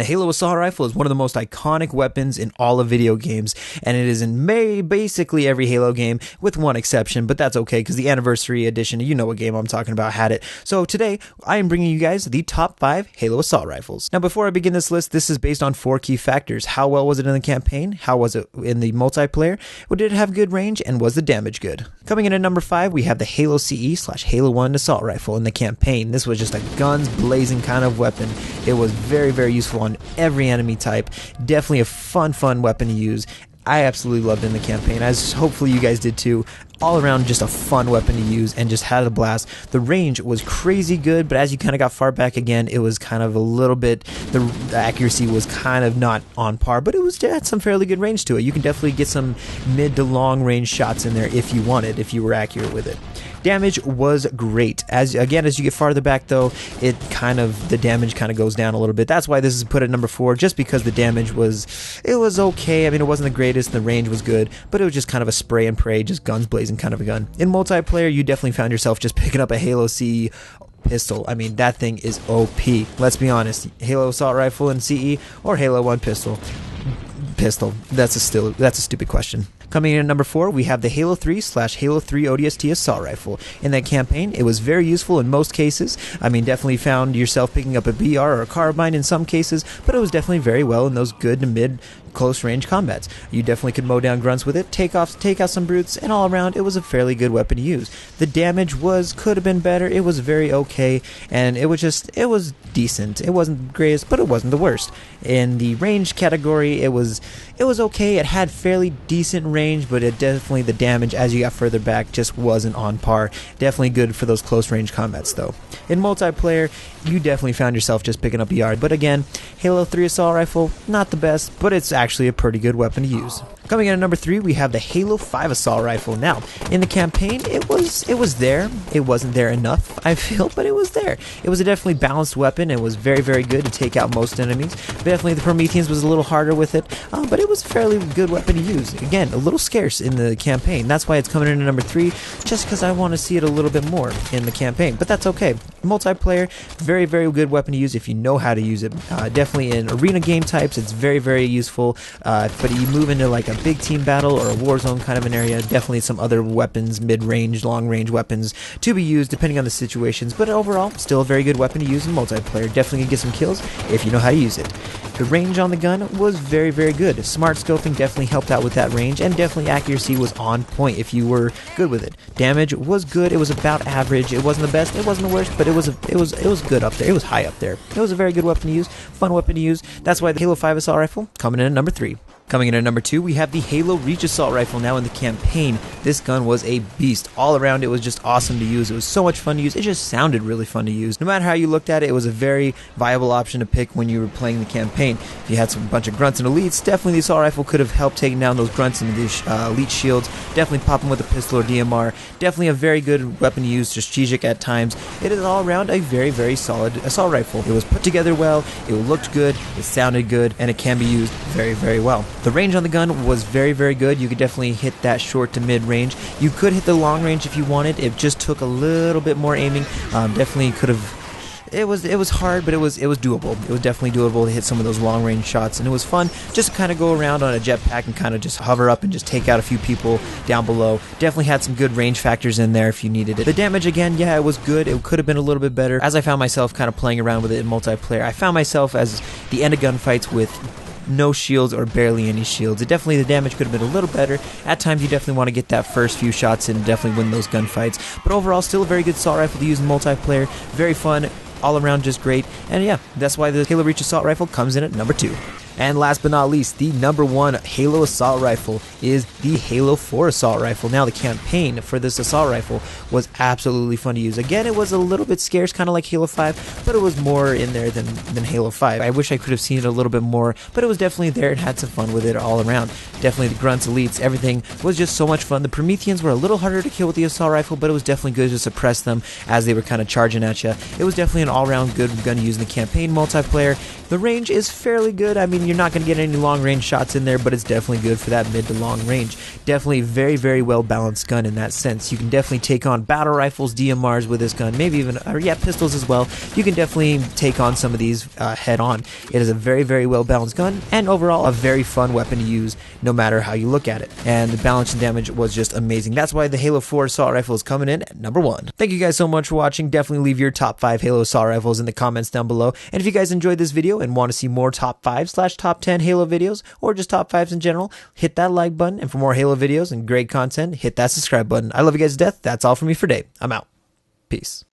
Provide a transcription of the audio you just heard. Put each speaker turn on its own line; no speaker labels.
The Halo Assault Rifle is one of the most iconic weapons in all of video games, and it is in basically every Halo game, with one exception, but that's okay because the Anniversary Edition, you know what game I'm talking about, had it. So today, I am bringing you guys the top 5 Halo Assault Rifles. Now before I begin this list, this is based on 4 key factors. How well was it in the campaign? How was it in the multiplayer? Did it have good range? And was the damage good? Coming in at number 5, we have the Halo CE/Halo 1 Assault Rifle in the campaign. This was just a guns blazing kind of weapon. It was very, very useful on every enemy type. Definitely a fun weapon to use. I absolutely loved it in the campaign, as hopefully you guys did too. All around just a fun weapon to use and just had a blast. The range was crazy good, but as you kind of got far back again, it was kind of a little bit, the accuracy was kind of not on par, but it had some fairly good range to it. You can definitely get some mid to long range shots in there if you wanted, if you were accurate with it. Damage was great. As you get farther back though, the damage kind of goes down a little bit. That's why this is put at number 4, just because the damage was okay. I mean, it wasn't the greatest, the range was good, but it was just kind of a spray and pray, just guns blazing kind of a gun. In multiplayer, you definitely found yourself just picking up a Halo CE pistol. I mean, that thing is OP. Let's be honest. Halo Assault Rifle and CE, or Halo 1 pistol. That's a stupid question. Coming in at number 4, we have the Halo 3/Halo 3 ODST Assault Rifle. In that campaign, it was very useful in most cases. I mean, definitely found yourself picking up a BR or a carbine in some cases, but it was definitely very well in those good to mid close range combats. You definitely could mow down grunts with it, take out some brutes, and all around it was a fairly good weapon to use. The damage could have been better. It was very okay, and it was decent. It wasn't the greatest, but it wasn't the worst. In the range category, it was okay. It had fairly decent range, but the damage as you got further back just wasn't on par. Definitely good for those close range combats though. In multiplayer, you definitely found yourself just picking up a yard, but again, Halo 3 Assault Rifle, not the best, but it's actually a pretty good weapon to use. Coming in at number 3, we have the Halo 5 Assault Rifle. Now, in the campaign, it was there. It wasn't there enough, I feel, but it was there. It was a definitely balanced weapon. It was very, very good to take out most enemies. Definitely the Prometheans was a little harder with it, but it was a fairly good weapon to use. Again, a little scarce in the campaign. That's why it's coming in at number 3, just because I want to see it a little bit more in the campaign, but that's okay. Multiplayer, very, very good weapon to use if you know how to use it. Definitely in arena game types, it's very, very useful, but you move into like a big team battle or a war zone kind of an area, definitely some other weapons, mid-range, long-range weapons to be used depending on the situations, but overall, still a very good weapon to use in multiplayer. Definitely can get some kills if you know how to use it. The range on the gun was very, very good. Smart scoping definitely helped out with that range, and definitely accuracy was on point if you were good with it. Damage was good. It was about average. It wasn't the best. It wasn't the worst, but it was good up there. It was high up there. It was a very good weapon to use, fun weapon to use. That's why the Halo 5 Assault Rifle coming in at number 3. Coming in at number 2, we have the Halo Reach Assault Rifle. Now in the campaign, this gun was a beast. All around, it was just awesome to use. It was so much fun to use. It just sounded really fun to use. No matter how you looked at it, it was a very viable option to pick when you were playing the campaign. If you had some bunch of grunts and elites, definitely the Assault Rifle could have helped taking down those grunts and the elite shields. Definitely pop them with a pistol or DMR. Definitely a very good weapon to use, strategic at times. It is all around a very, very solid assault rifle. It was put together well, it looked good, it sounded good, and it can be used very, very well. The range on the gun was very, very good. You could definitely hit that short to mid range. You could hit the long range if you wanted. It just took a little bit more aiming. Definitely could have. It was hard, but it was doable. It was definitely doable to hit some of those long range shots, and it was fun just to kind of go around on a jetpack and kind of just hover up and just take out a few people down below. Definitely had some good range factors in there if you needed it. The damage, again, yeah, it was good. It could have been a little bit better. As I found myself kind of playing around with it in multiplayer, I found myself as the end of gunfights with no shields or barely any shields. The damage could have been a little better. At times you definitely want to get that first few shots in and definitely win those gunfights. But overall, still a very good assault rifle to use in multiplayer. Very fun, all around just great. And yeah, that's why the Halo Reach Assault Rifle comes in at number 2. And last but not least, the number 1 Halo Assault Rifle is the Halo 4 Assault Rifle. Now, the campaign for this assault rifle was absolutely fun to use. Again, it was a little bit scarce, kind of like Halo 5, but it was more in there than Halo 5. I wish I could have seen it a little bit more, but it was definitely there and had some fun with it all around. Definitely the grunts, elites, everything was just so much fun. The Prometheans were a little harder to kill with the assault rifle, but it was definitely good to suppress them as they were kind of charging at you. It was definitely an all-around good gun to use in the campaign multiplayer. The range is fairly good. I mean, you're not going to get any long range shots in there, but it's definitely good for that mid to long range. Definitely very, very well balanced gun in that sense. You can definitely take on battle rifles, DMRs with this gun, maybe even, pistols as well. You can definitely take on some of these head on. It is a very, very well balanced gun, and overall a very fun weapon to use no matter how you look at it. And the balance and damage was just amazing. That's why the Halo 4 assault rifle is coming in at number 1. Thank you guys so much for watching. Definitely leave your top 5 Halo assault rifles in the comments down below. And if you guys enjoyed this video and want to see more top 5/top 10 Halo videos, or just top 5s in general, hit that like button. And for more Halo videos and great content, hit that subscribe button. I love you guys to death. That's all from me for today. I'm out. Peace.